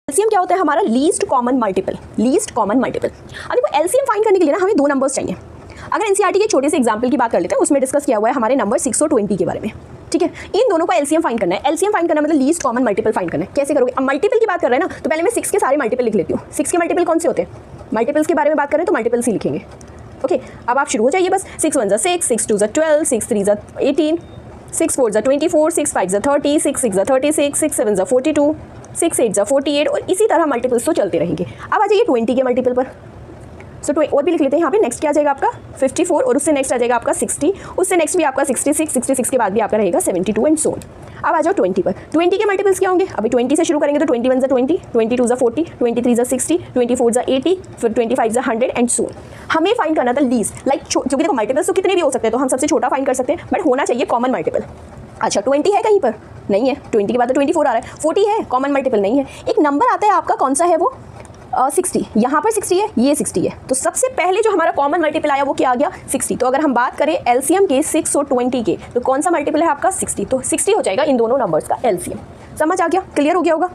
LCM क्या होता है हमारा? Least common multiple. Least common multiple. अब देखो एलसीएम फाइंड करने के लिए ना हमें दो नंबर्स चाहिए। अगर एनसीईआरटी के छोटे से एग्जांपल की बात कर लेते हैं, उसमें डिस्कस किया हुआ है हमारे नंबर 6 और 20 के बारे में। ठीक है, इन दोनों का एलसीएम फाइंड करना है। एलसीएम फाइंड करना मतलब लीस्ट कॉमन मल्टीपल फाइंड करना है। कैसे करोगे? अब मल्टीपल की बात कर रहे हैं ना, तो पहले मैं 6 के सारे मल्टीपल लिख लेती हूँ। 6 के मल्टीपल कौन से होते हैं? मल्टीपल्स के बारे में बात करें तो मल्टीपल्स ही लिखेंगे। ओके, अब आप शुरू हो जाइए बस। 6 1 6, 6 2 12, 6 3 18, 6 4 24, 6 5 30, 6 6 36, 6 7 42, 6 8 48 और इसी तरह मल्टीपल्स तो चलते रहेंगे। अब आ जाइए 20 के मल्टीपल पर। सो और भी लिख लेते हैं यहाँ पे। नेक्स्ट क्या आ जाएगा आपका 54 और उससे नेक्स्ट आ जाएगा आपका 60, उससे नेक्स्ट भी आपका 66, 66 के बाद भी आपका रहेगा 72 एंड सो ऑन। अब आ जाओ 20 पर। 20 के मल्टीपल्स क्या होंगे? अभी 20 से शुरू करेंगे तो 21 20, 22 40, 23 60, 24 80, फिर 25 100 एंड सो ऑन। हमें फाइंड करना था लीस्ट, लाइक क्योंकि देखो मल्टीपल्स तो कितने भी हो सकते हैं, तो हम सबसे छोटा फाइंड कर सकते हैं, बट होना चाहिए कॉमन मल्टीपल। अच्छा 20 है कहीं पर? नहीं है। 20 के बाद तो 24 आ रहा है। 40 है, कॉमन मल्टीपल नहीं है। एक नंबर आता है आपका, कौन सा है वो? 60। यहाँ पर 60 है, ये 60 है, तो सबसे पहले जो हमारा कॉमन मल्टीपल आया वो क्या आ गया? 60। तो अगर हम बात करें एलसीएम के 6 और 20 के, तो कौन सा मल्टीपल है आपका? 60। तो 60 हो जाएगा इन दोनों नंबर्स का एलसीएम। समझ आ गया? क्लियर हो गया होगा?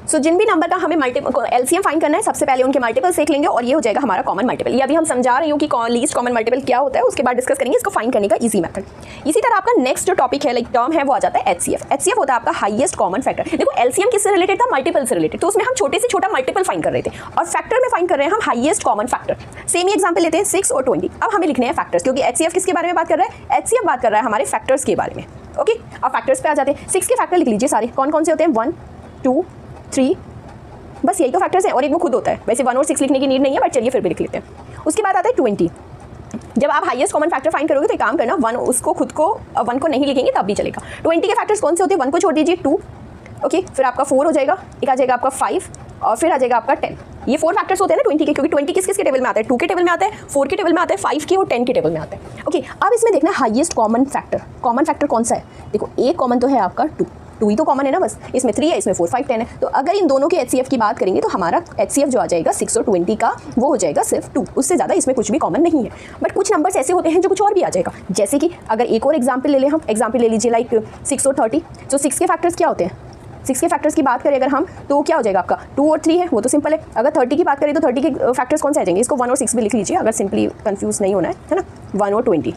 सो जिन भी नंबर का हमें मल्टीपल एलसीएम फाइंड करना है, सबसे पहले उनके मल्टीपल देख लेंगे और ये हो जाएगा हमारा कॉमन मल्टीपल। ये अभी हम समझा रही हूँ कि लीस्ट कॉमन मल्टीपल क्या होता है, उसके बाद डिस्कस करेंगे इसको फाइंड करने का इजी मेथड। इसी तरह आपका नेक्स्ट जो टॉपिक है, लाइक टर्म है, वो आ जाता है एचसीएफ। एचसीएफ होता है आपका हाईएस्ट कॉमन फैक्टर। देखो एलसीएम किससे रिलेटेड था? मल्टीपल से रिलेटेड। तो उसमें हम छोटे से छोटा मल्टीपल फाइंड कर रहे थे और फैक्टर में फाइंड कर रहे हैं हम हाईएस्ट कॉमन फैक्टर। सेम ही एग्जाम्पल लेते हैं 6 और 20। अब हमें लिखने हैं फैक्टर्स, क्योंकि एचसीएफ किसके बारे में बात कर रहा है? एचसीएफ बात कर रहा है हमारे फैक्टर्स के बारे में। ओके, अब फैक्टर्स पे आ जाते हैं। 6 के फैक्टर लिख लीजिए सारे। कौन कौन से होते हैं? 1 2 3, बस यही तो फैक्टर्स है और एक वो खुद होता है। वैसे 1 और 6 लिखने की नीड नहीं है, बट चलिए फिर भी लिख लेते हैं। उसके बाद आता है 20। जब आप हाईएस्ट कॉमन फैक्टर फाइंड करोगे तो एक काम करना, 1 उसको खुद को 1 को नहीं लिखेंगे तब भी चलेगा। 20 के फैक्टर्स कौन से होते हैं? 1 को छोड़ दीजिए 2, ओके, फिर आपका 4 हो जाएगा, एक आ जाएगा आपका 5 और फिर आ जाएगा आपका 10। ये 4 फैक्टर्स होते हैं ना 20 के, क्योंकि 20 किस किस के टेबल में आता है? 2 के टेबल में आता है, 4 के टेबल में आता है, 5 के और 10 के टेबल में आता है। ओके, अब इसमें देखना highest common factor. Common factor कौन सा है? देखो एक कॉमन तो है आपका 2 ही तो कॉमन है ना, बस इसमें 3 है, इसमें 4 5 10 है। तो अगर इन दोनों के एचसीएफ की बात करेंगे तो हमारा एचसीएफ जो आ जाएगा 6 और 20 का, वो हो जाएगा सिर्फ 2। उससे ज़्यादा इसमें कुछ भी कॉमन नहीं है। बट कुछ नंबर्स ऐसे होते हैं जो कुछ और भी आ जाएगा। जैसे कि अगर एक और एग्जाम्पल ले लें हम, एग्जाम्पल ले लीजिए लाइक 6 और 30। तो 6 के फैक्टर्स क्या होते हैं? 6 के फैक्टर्स की बात करें अगर हम, तो क्या हो जाएगा आपका 2 और 3 है, वो तो सिंपल है। अगर 30 की बात करें तो 30 के फैक्टर्स कौन से आ जाएंगे? इसको 1 और 6 भी लिख लीजिए अगर सिंपली कंफ्यूज नहीं होना है ना। 1 और 20।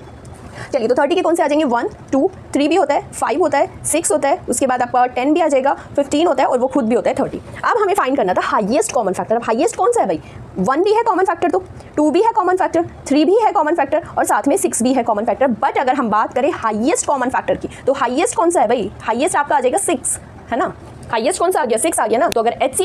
चलिए, तो 30 के कौन से आ जाएंगे? 1 2 3 भी होता है, 5 होता है, 6 होता है, उसके बाद आपका 10 भी आ जाएगा, 15 होता है और वो खुद भी होता है 30। अब हमें फाइंड करना था हाईएस्ट कॉमन फैक्टर। अब हाईएस्ट कौन सा है भाई? 1 भी है कॉमन फैक्टर, तो 2 भी है कॉमन फैक्टर, 3 भी है कॉमन फैक्टर और साथ में 6 भी है कॉमन फैक्टर। बट अगर हम बात करें हाईएस्ट कॉमन फैक्टर की, तो हाईएस्ट कौन सा है भाई? हाईएस्ट आपका आ जाएगा 6, है ना। हाईएस्ट कौन सा आ गया? 6 आ गया ना। तो अगर एचसीएफ